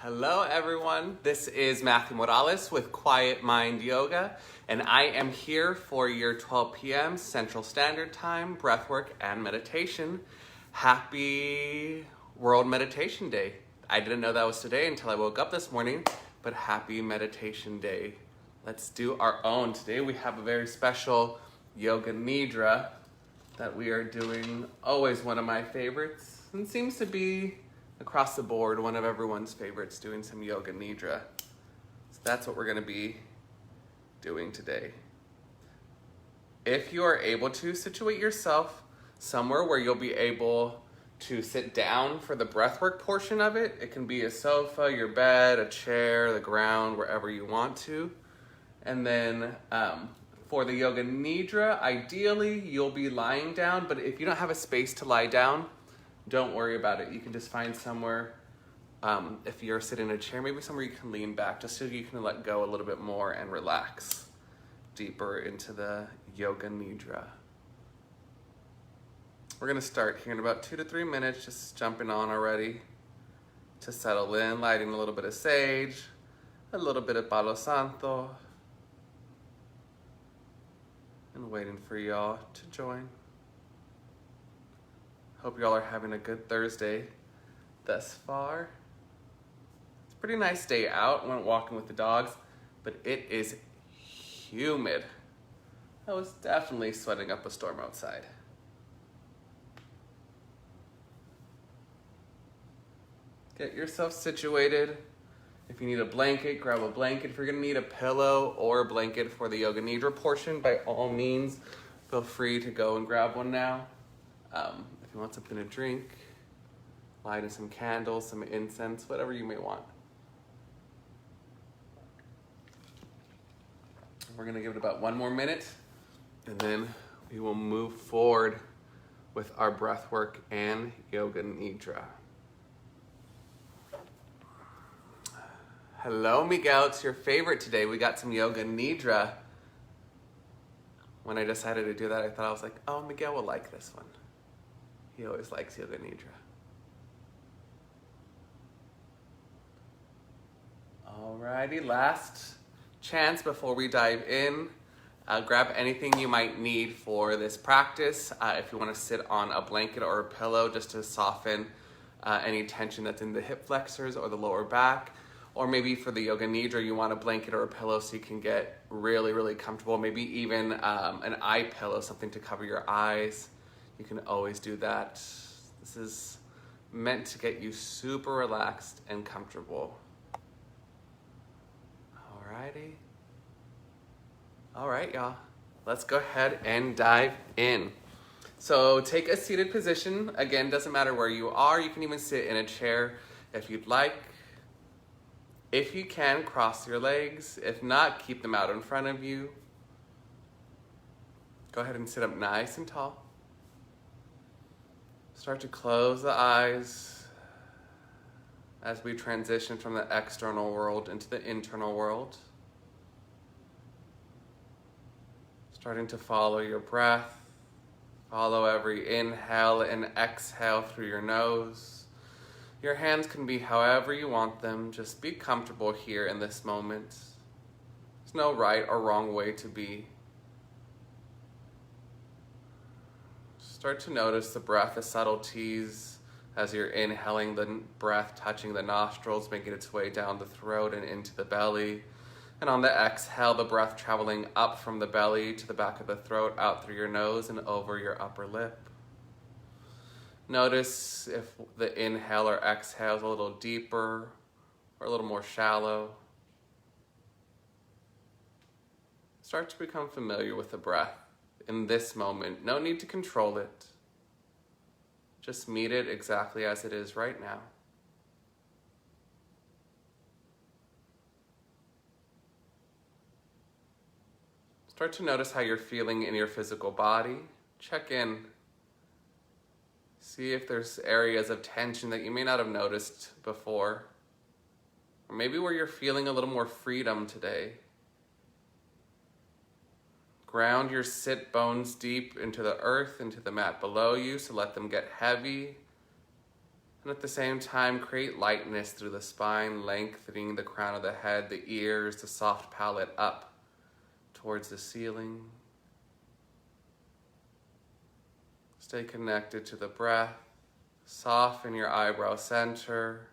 Hello everyone, this is Matthew Morales with Quiet Mind Yoga, and I am here for your 12 p.m. Central Standard Time breathwork and meditation. Happy World Meditation Day. I didn't know that was today until I woke up this morning, but happy Meditation Day. Let's do our own. Today we have a very special Yoga Nidra that we are doing, always one of my favorites, and seems to be across the board one of everyone's favorites, doing some Yoga Nidra. So that's what we're going to be doing today. If you are able to, situate yourself somewhere where you'll be able to sit down for the breathwork portion of it. It can be a sofa, your bed, a chair, the ground, wherever you want to. And then for the Yoga Nidra, ideally you'll be lying down, but if you don't have a space to lie down, don't worry about it. You can just find somewhere, if you're sitting in a chair, maybe somewhere you can lean back just so you can let go a little bit more and relax deeper into the Yoga Nidra. We're gonna start here in about 2 to 3 minutes, just jumping on already to settle in, lighting a little bit of sage, a little bit of Palo Santo, and waiting for y'all to join. Hope y'all are having a good Thursday thus far. It's a pretty nice day out. Went walking with the dogs, but it is humid. I was definitely sweating up a storm outside. Get yourself situated. If you need a blanket, grab a blanket. If you're gonna need a pillow or a blanket for the Yoga Nidra portion, by all means, feel free to go and grab one now. If you want something to drink, lighting some candles, some incense, whatever you may want. We're gonna give it about 1 more minute, and then we will move forward with our breath work and Yoga Nidra. Hello, Miguel, it's your favorite today. We got some Yoga Nidra. When I decided to do that, I thought, I was like, oh, Miguel will like this one. He always likes Yoga Nidra. Alrighty, last chance before we dive in. Grab anything you might need for this practice. If you want to sit on a blanket or a pillow just to soften any tension that's in the hip flexors or the lower back. Or maybe for the Yoga Nidra, you want a blanket or a pillow so you can get really, really comfortable. Maybe even an eye pillow, something to cover your eyes. You can always do that. This is meant to get you super relaxed and comfortable. Alrighty. All right, y'all. Let's go ahead and dive in. So take a seated position. Again, doesn't matter where you are. You can even sit in a chair if you'd like. If you can, cross your legs. If not, keep them out in front of you. Go ahead and sit up nice and tall. Start to close the eyes as we transition from the external world into the internal world. Starting to follow your breath. Follow every inhale and exhale through your nose. Your hands can be however you want them. Just be comfortable here in this moment. There's no right or wrong way to be. Start to notice the breath, the subtleties as you're inhaling the breath, touching the nostrils, making its way down the throat and into the belly. And on the exhale, the breath traveling up from the belly to the back of the throat, out through your nose and over your upper lip. Notice if the inhale or exhale is a little deeper or a little more shallow. Start to become familiar with the breath in this moment. No need to control it. Just meet it exactly as it is right now. Start to notice how you're feeling in your physical body. Check in. See if there's areas of tension that you may not have noticed before. Or maybe where you're feeling a little more freedom today. Ground your sit bones deep into the earth, into the mat below you, so let them get heavy And at the same time, create lightness through the spine, lengthening the crown of the head, the ears, the soft palate up towards the ceiling. Stay connected to the breath. Soften your eyebrow center.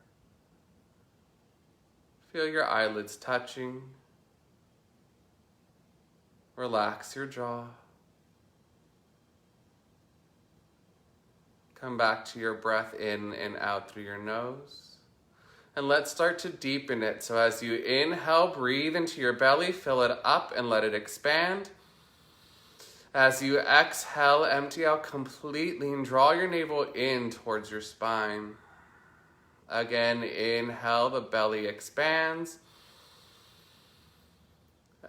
Feel your eyelids touching. Relax your jaw. Come back to your breath in and out through your nose. And let's start to deepen it. So as you inhale, breathe into your belly, fill it up and let it expand. As you exhale, empty out completely and draw your navel in towards your spine. Again, inhale, the belly expands.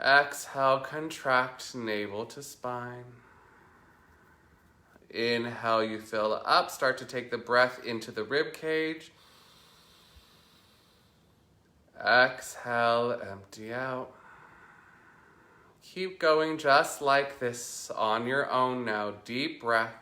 Exhale, contract navel to spine. Inhale, you fill up. Start to take the breath into the rib cage. Exhale, empty out. Keep going just like this on your own now. Deep breaths.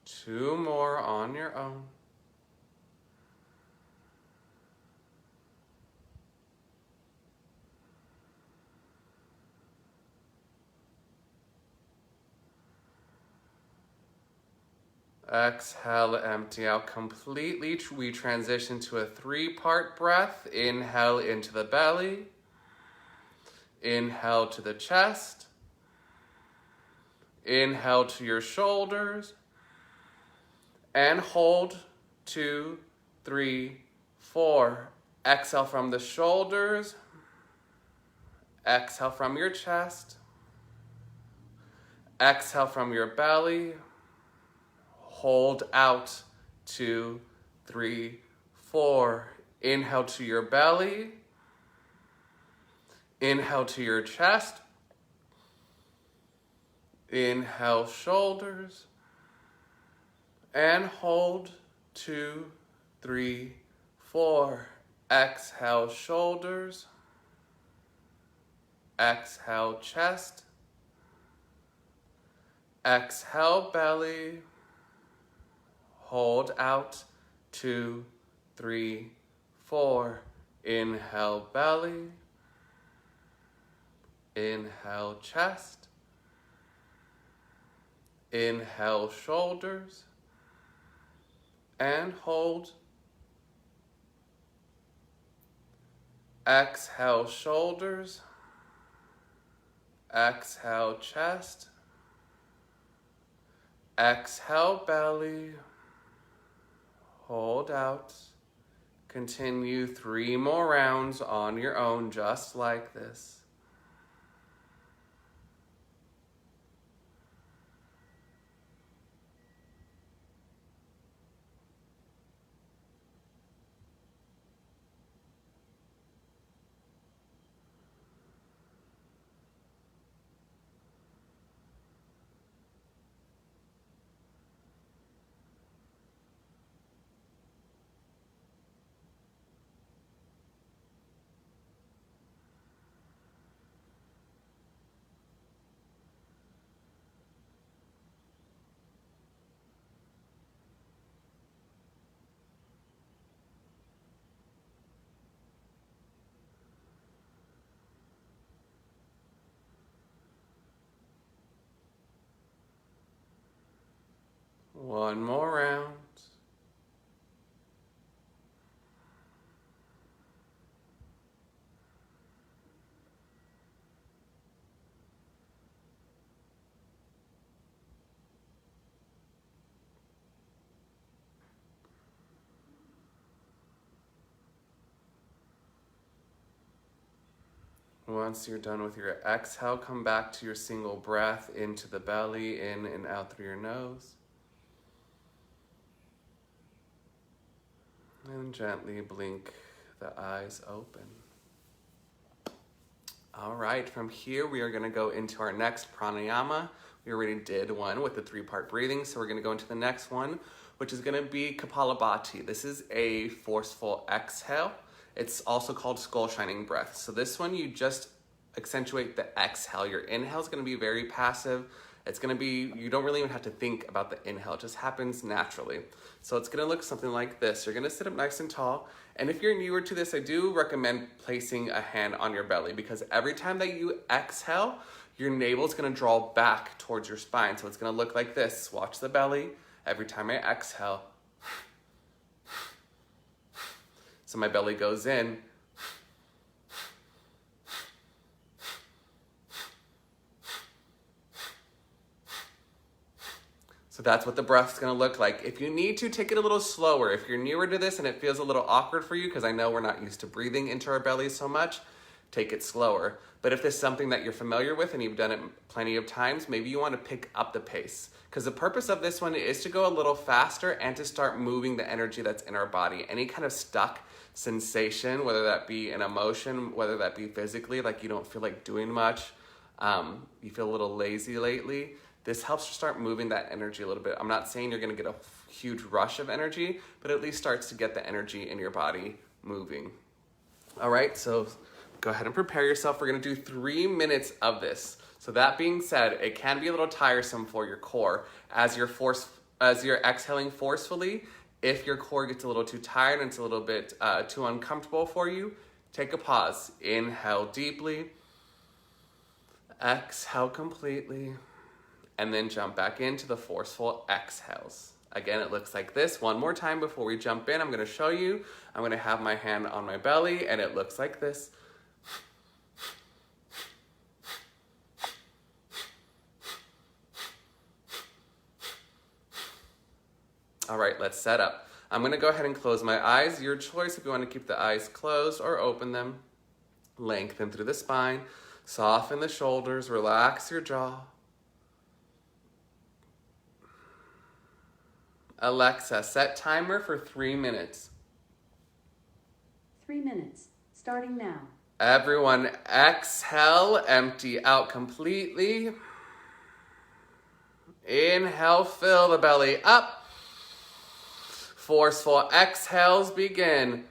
Two more on your own. Exhale, empty out completely. We transition to a 3-part breath. Inhale into the belly. Inhale to the chest. Inhale to your shoulders. And hold. 2, 3, 4. Exhale from the shoulders. Exhale from your chest. Exhale from your belly. Hold out. 2, 3, 4. Inhale to your belly. Inhale to your chest. Inhale, shoulders. And hold. 2, 3, 4. Exhale, shoulders. Exhale, chest. Exhale, belly. Hold out. 2, 3, 4. Inhale, belly. Inhale, chest. Inhale, shoulders. And hold. Exhale, shoulders. Exhale, chest. Exhale, belly. Hold out. Continue 3 more rounds on your own, just like this. One more round. Once you're done with your exhale, come back to your single breath into the belly, in and out through your nose. And gently blink the eyes open. All right, from here we are going to go into our next pranayama. We already did one with the 3-part breathing, so we're going to go into the next one, which is going to be Kapalabhati. This is a forceful exhale. It's also called skull shining breath. So this one, you just accentuate the exhale. Your inhale is going to be very passive. It's going to be, you don't really even have to think about the inhale. It just happens naturally. So it's going to look something like this. You're going to sit up nice and tall. And if you're newer to this, I do recommend placing a hand on your belly, because every time that you exhale, your navel is going to draw back towards your spine. So it's going to look like this. Watch the belly. Every time I exhale, so my belly goes in. So that's what the breath's gonna look like. If you need to, take it a little slower. If you're newer to this and it feels a little awkward for you, because I know we're not used to breathing into our bellies so much, take it slower. But if this is something that you're familiar with and you've done it plenty of times, maybe you want to pick up the pace. Because the purpose of this one is to go a little faster and to start moving the energy that's in our body. Any kind of stuck sensation, whether that be an emotion, whether that be physically, like you don't feel like doing much, you feel a little lazy lately, this helps to start moving that energy a little bit. I'm not saying you're going to get a huge rush of energy, but at least starts to get the energy in your body moving. All right, so go ahead and prepare yourself. We're going to do 3 minutes of this. So that being said, it can be a little tiresome for your core as you're exhaling forcefully. If your core gets a little too tired and it's a little bit too uncomfortable for you, take a pause. Inhale deeply. Exhale completely. And then jump back into the forceful exhales. Again, it looks like this. One more time before we jump in, I'm going to show you. I'm going to have my hand on my belly, and it looks like this. All right, let's set up. I'm going to go ahead and close my eyes. Your choice if you want to keep the eyes closed or open them. Lengthen through the spine. Soften the shoulders. Relax your jaw. Alexa, set timer for 3 minutes. 3 minutes, starting now. Everyone exhale, empty out completely. Inhale, fill the belly up. Forceful exhales begin.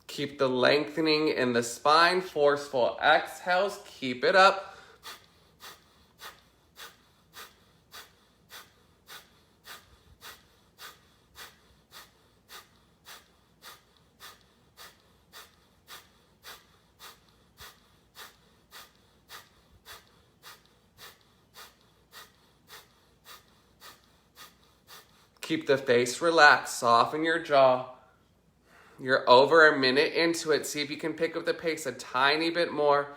Keep the lengthening in the spine, forceful exhales, keep it up. Keep the face relaxed, soften your jaw. You're over a minute into it. See if you can pick up the pace a tiny bit more.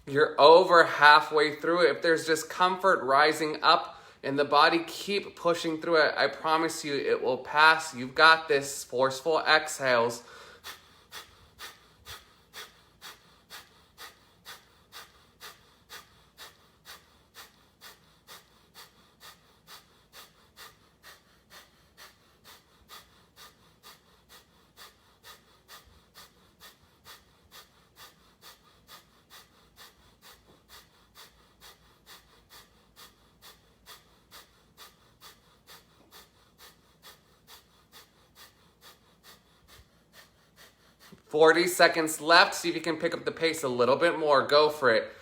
You're over halfway through it. If there's discomfort rising up in the body, keep pushing through it. I promise you it will pass. You've got this. Forceful exhales. "40 seconds left. See if you can pick up the pace a little bit more. Go for it.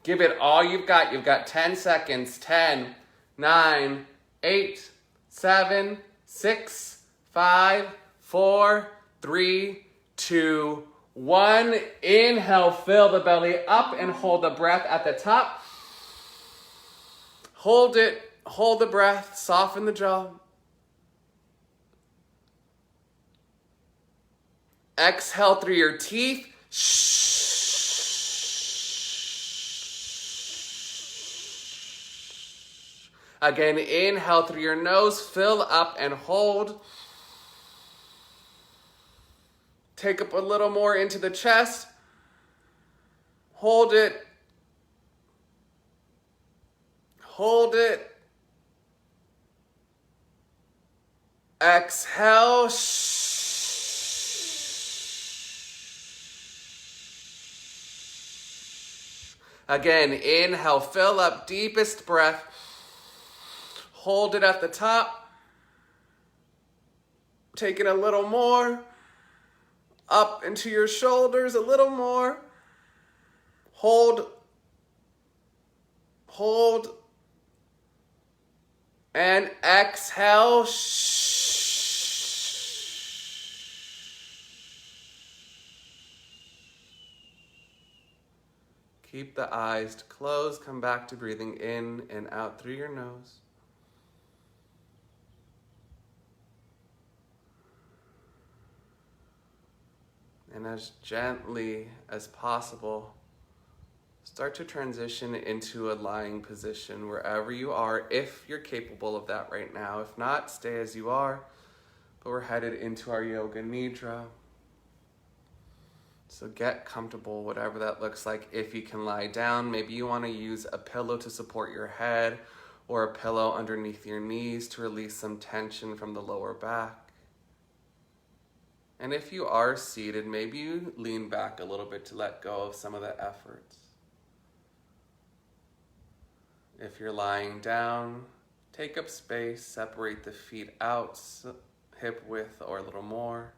Give it all you've got. You've got 10 seconds. 10, 9, 8, 7, 6, 5, 4, 3, 2, 1. Inhale, fill the belly up and hold the breath at the top. Hold it. Hold the breath. Soften the jaw. Exhale through your teeth. Again, inhale through your nose, fill up and hold. Take up a little more into the chest. Hold it. Hold it. Exhale. Again, inhale, fill up, deepest breath. Hold it at the top. Take it a little more. Up into your shoulders, a little more. Hold. Hold. And exhale. Keep the eyes closed. Come back to breathing in and out through your nose. And as gently as possible, start to transition into a lying position wherever you are, if you're capable of that right now. If not, stay as you are. But we're headed into our Yoga Nidra. So get comfortable, whatever that looks like. If you can lie down, maybe you want to use a pillow to support your head or a pillow underneath your knees to release some tension from the lower back. And if you are seated, maybe you lean back a little bit to let go of some of the effort. If you're lying down, take up space, separate the feet out, hip width or a little more.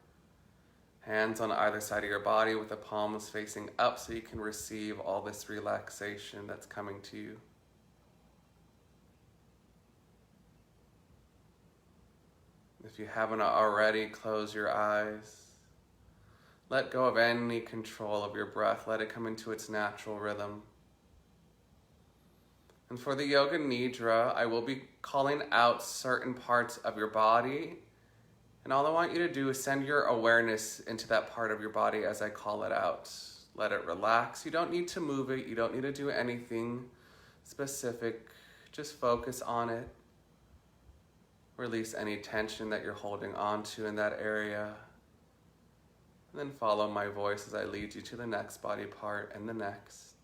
Hands on either side of your body with the palms facing up so you can receive all this relaxation that's coming to you. If you haven't already, close your eyes. Let go of any control of your breath. Let it come into its natural rhythm. And for the Yoga Nidra, I will be calling out certain parts of your body. And all I want you to do is send your awareness into that part of your body as I call it out. Let it relax. You don't need to move it. You don't need to do anything specific. Just focus on it. Release any tension that you're holding on to in that area. And then follow my voice as I lead you to the next body part and the next.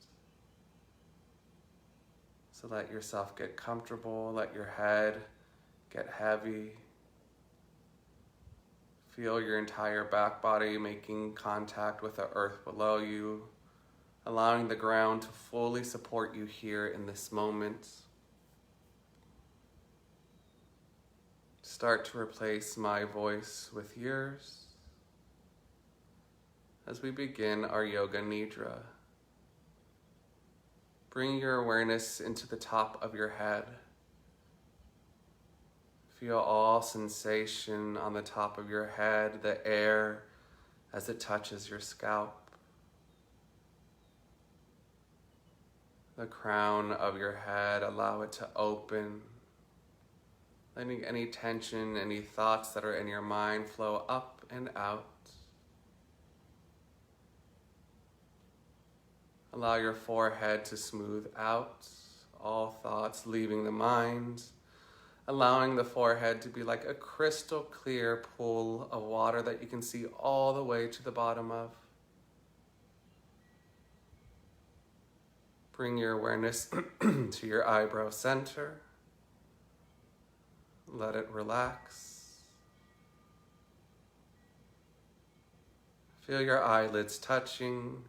So let yourself get comfortable. Let your head get heavy. Feel your entire back body making contact with the earth below you, allowing the ground to fully support you here in this moment. Start to replace my voice with yours as we begin our Yoga Nidra. Bring your awareness into the top of your head. Feel all sensation on the top of your head, the air as it touches your scalp. The crown of your head, allow it to open. Letting any tension, any thoughts that are in your mind flow up and out. Allow your forehead to smooth out, all thoughts leaving the mind. Allowing the forehead to be like a crystal clear pool of water that you can see all the way to the bottom of. Bring your awareness to your eyebrow center. Let it relax. Feel your eyelids touching.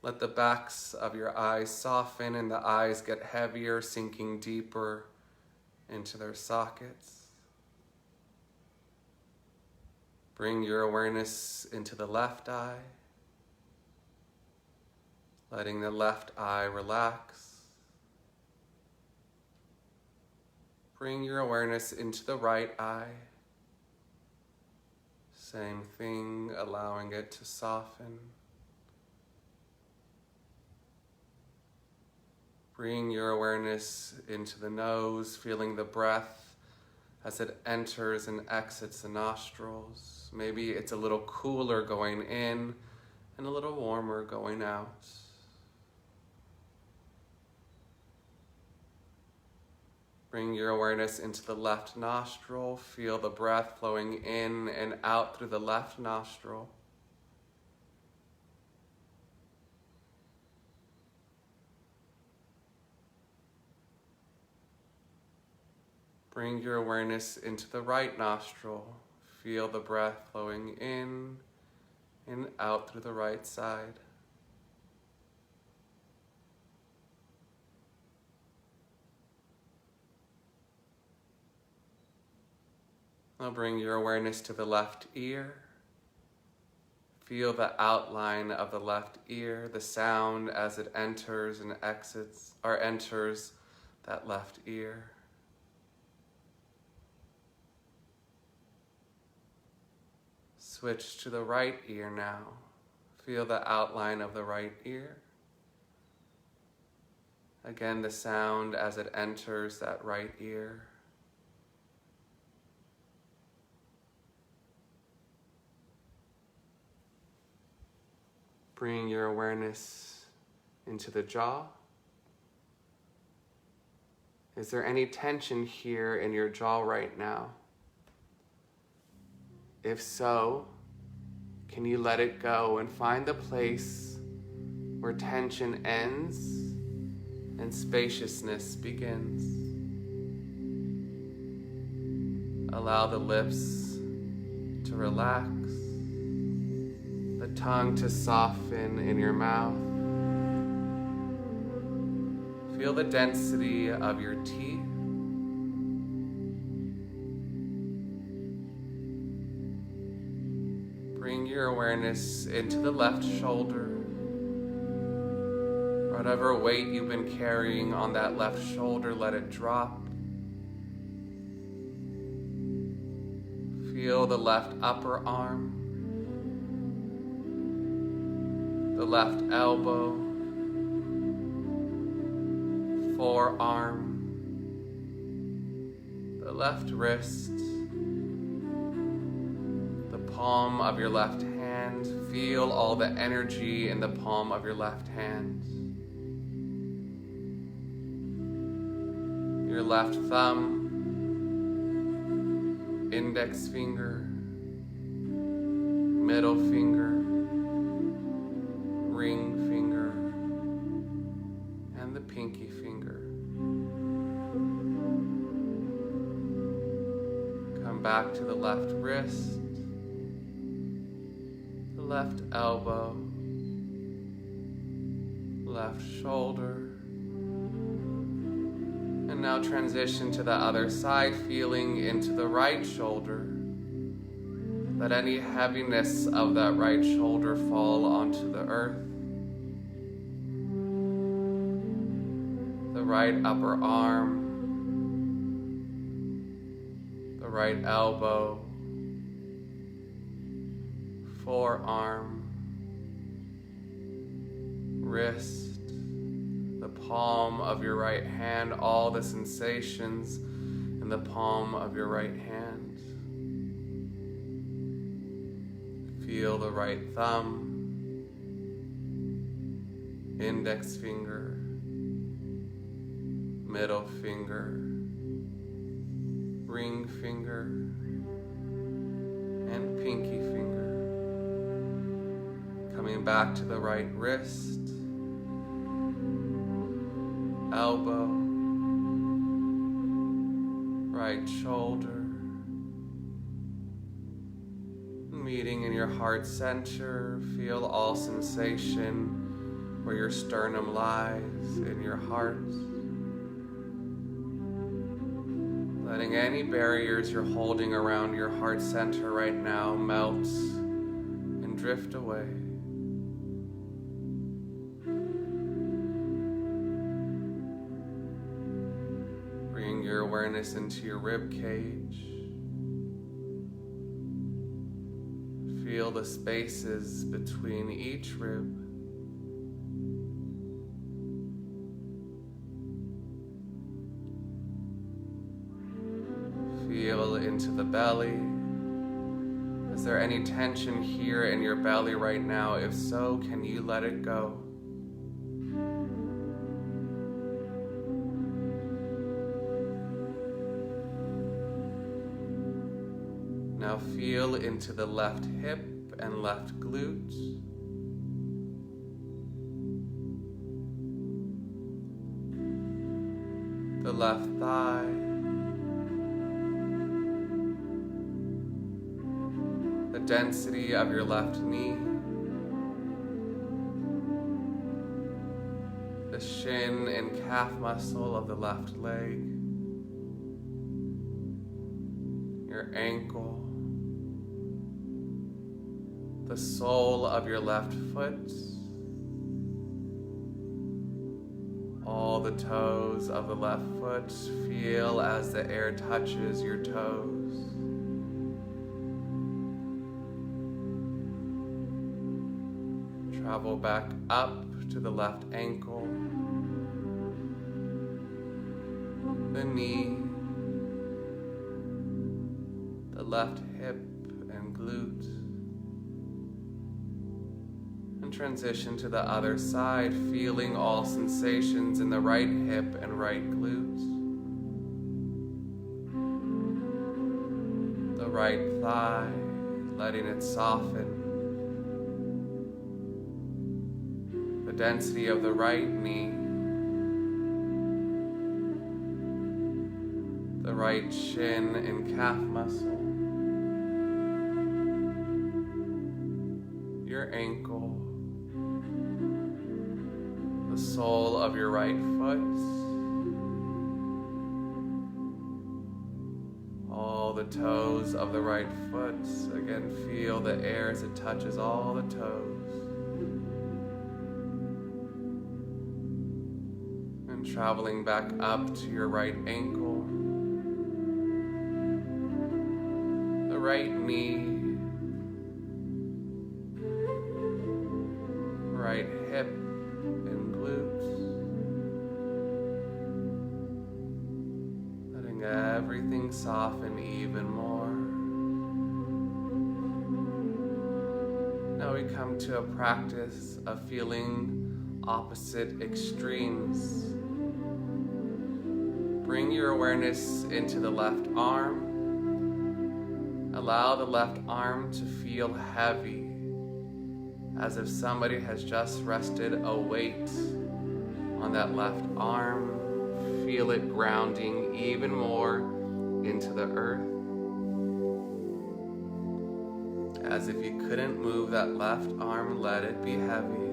Let the backs of your eyes soften and the eyes get heavier, sinking deeper into their sockets. Bring your awareness into the left eye. letting the left eye relax. Bring your awareness into the right eye. Same thing, allowing it to soften. Bring your awareness into the nose, feeling the breath as it enters and exits the nostrils. Maybe it's a little cooler going in and a little warmer going out. Bring your awareness into the left nostril. Feel the breath flowing in and out through the left nostril. Bring your awareness into the right nostril. Feel the breath flowing in and out through the right side. Now bring your awareness to the left ear. Feel the outline of the left ear, the sound as it enters and exits, or enters that left ear. Switch to the right ear now. Feel the outline of the right ear. Again, the sound as it enters that right ear. Bring your awareness into the jaw. Is there any tension here in your jaw right now? If so, can you let it go and find the place where tension ends and spaciousness begins? Allow the lips to relax, the tongue to soften in your mouth. Feel the density of your teeth. Bring your awareness into the left shoulder. Whatever weight you've been carrying on that left shoulder, let it drop. Feel the left upper arm, the left elbow, forearm, the left wrist, the palm of your left hand. Feel all the energy in the palm of your left hand. Your left thumb, index finger, middle finger, ring finger, and the pinky finger. Come back to the left wrist, the left elbow, left shoulder, and now transition to the other side, feeling into the right shoulder. Let any heaviness of that right shoulder fall onto the earth. The right upper arm, the right elbow, forearm, wrist, the palm of your right hand, all the sensations in the palm of your right hand. Feel the right thumb, index finger, middle finger, ring finger, and pinky finger. Coming back to the right wrist, elbow, right shoulder. Meeting in your heart center, feel all sensation where your sternum lies in your heart. Letting any barriers you're holding around your heart center right now melt and drift away. awareness into your rib cage. Feel the spaces between each rib. Feel into the belly. Is there any tension here in your belly right now? If so, can you let it go? Now feel into the left hip and left glute. The left thigh. The density of your left knee. The shin and calf muscle of the left leg. Your ankle. The sole of your left foot, all the toes of the left foot. Feel as the air touches your toes. Travel back up to the left ankle, the knee, the left hip and glute. And transition to the other side, feeling all sensations in the right hip and right glute. The right thigh, letting it soften. The density of the right knee. The right shin and calf muscle. Your ankle. The sole of your right foot, all the toes of the right foot. Again, feel the air as it touches all the toes. And traveling back up to your right ankle, the right knee, right hip, and glutes, letting everything soften even more. Now we come to a practice of feeling opposite extremes. Bring your awareness into the left arm. Allow the left arm to feel heavy, as if somebody has just rested a weight on that left arm. Feel it grounding even more into the earth. As if you couldn't move that left arm, let it be heavy.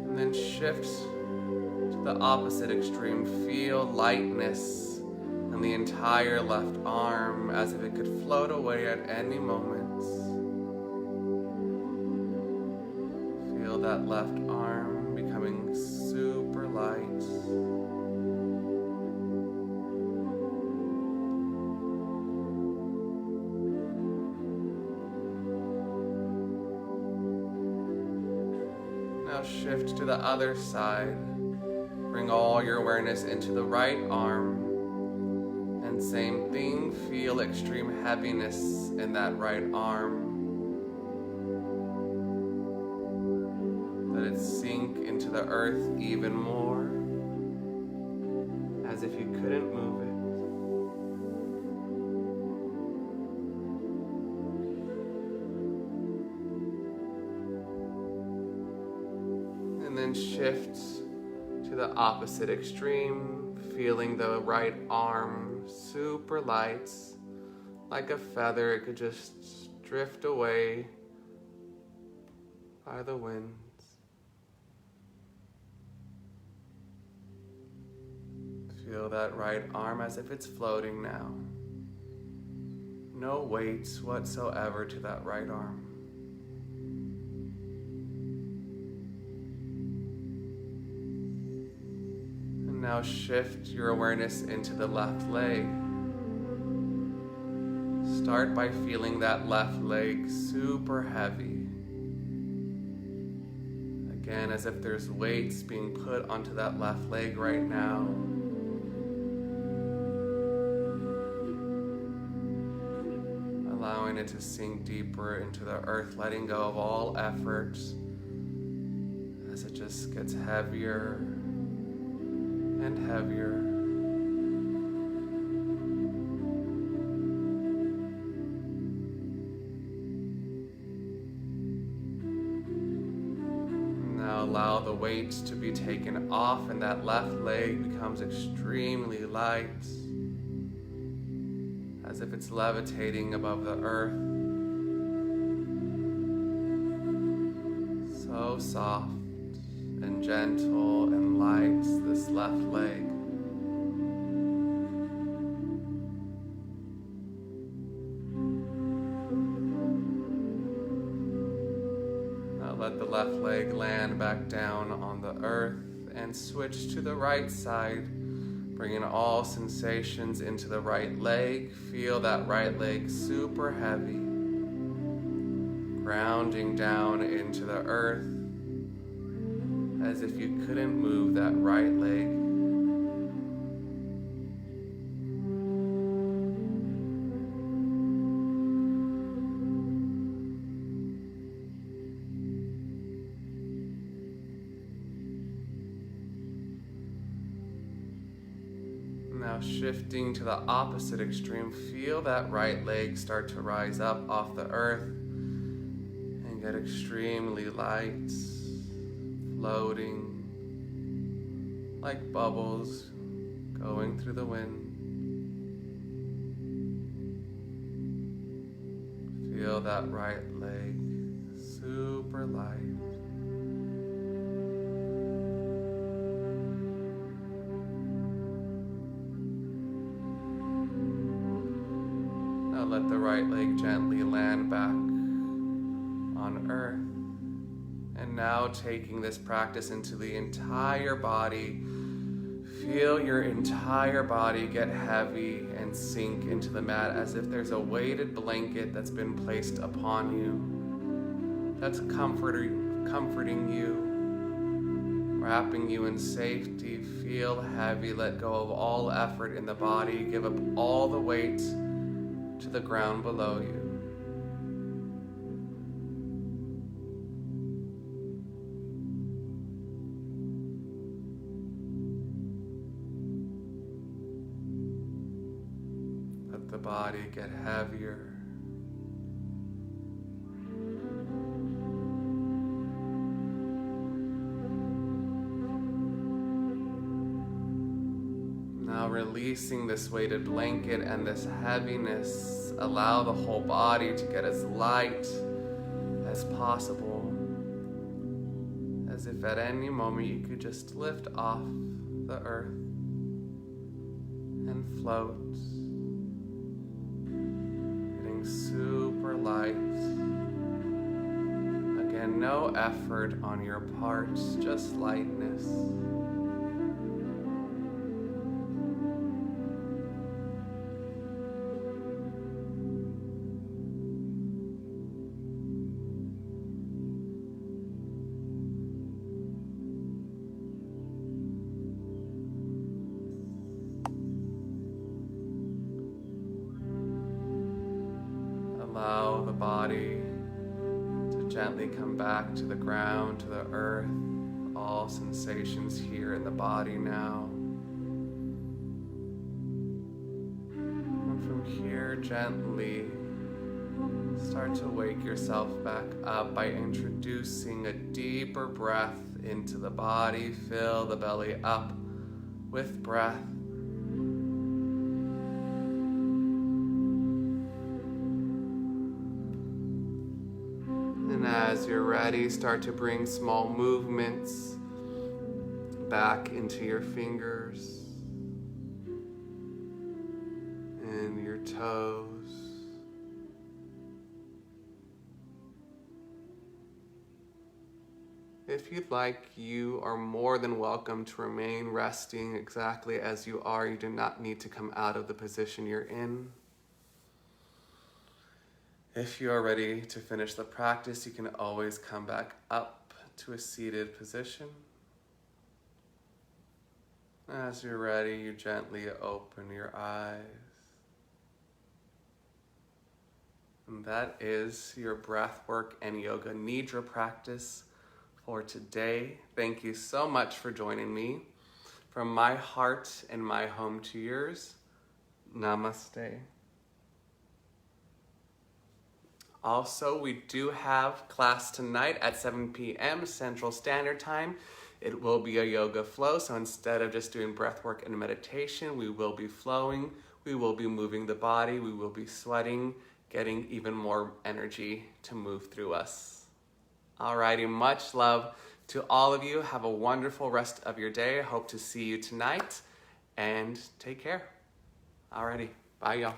And then shift to the opposite extreme. Feel lightness in the entire left arm, as if it could float away at any moment. Feel that left arm becoming super light. Now shift to the other side. Bring all your awareness into the right arm. And same thing, feel extreme heaviness in that right arm. Let it sink into the earth even more, as if you couldn't move it. And then shift to the opposite extreme, feeling the right arm super light, like a feather. It could just drift away by the wind. Feel that right arm as if it's floating now. No weight whatsoever to that right arm. Now shift your awareness into the left leg. Start by feeling that left leg super heavy. Again, as if there's weights being put onto that left leg right now. Allowing it to sink deeper into the earth, letting go of all effort as it just gets heavier and heavier. Now allow the weight to be taken off and that left leg becomes extremely light, as if it's levitating above the earth. So soft and gentle and light, this left leg. Now let the left leg land back down on the earth and switch to the right side, bringing all sensations into the right leg. Feel that right leg super heavy, grounding down into the earth, as if you couldn't move that right leg. Now shifting to the opposite extreme, feel that right leg start to rise up off the earth and get extremely light, floating like bubbles going through the wind. Feel that right leg super light. Now let the right leg gently land back on earth. And now taking this practice into the entire body, feel your entire body get heavy and sink into the mat as if there's a weighted blanket that's been placed upon you, that's comforting you, wrapping you in safety. Feel heavy, let go of all effort in the body, give up all the weight to the ground below you. Let the body get heavier. Now releasing this weighted blanket and this heaviness, allow the whole body to get as light as possible, as if at any moment you could just lift off the earth and float, getting super light. Again, no effort on your part, just lightness. Allow the body to gently come back to the ground, to the earth, all sensations here in the body now. And from here, gently start to wake yourself back up by introducing a deeper breath into the body. Fill the belly up with breath. And as you're ready, start to bring small movements back into your fingers and your toes. If you'd like, you are more than welcome to remain resting exactly as you are. You do not need to come out of the position you're in. If you are ready to finish the practice, you can always come back up to a seated position. As you're ready, you gently open your eyes. And that is your breathwork and yoga Nidra practice for today. Thank you so much for joining me. From my heart and my home to yours, namaste. Also, we do have class tonight at 7 p.m. Central Standard Time. It will be a yoga flow, so instead of just doing breathwork and meditation, we will be flowing, we will be moving the body, we will be sweating, getting even more energy to move through us. Alrighty, much love to all of you. Have a wonderful rest of your day. I hope to see you tonight, and take care. Alrighty, bye y'all.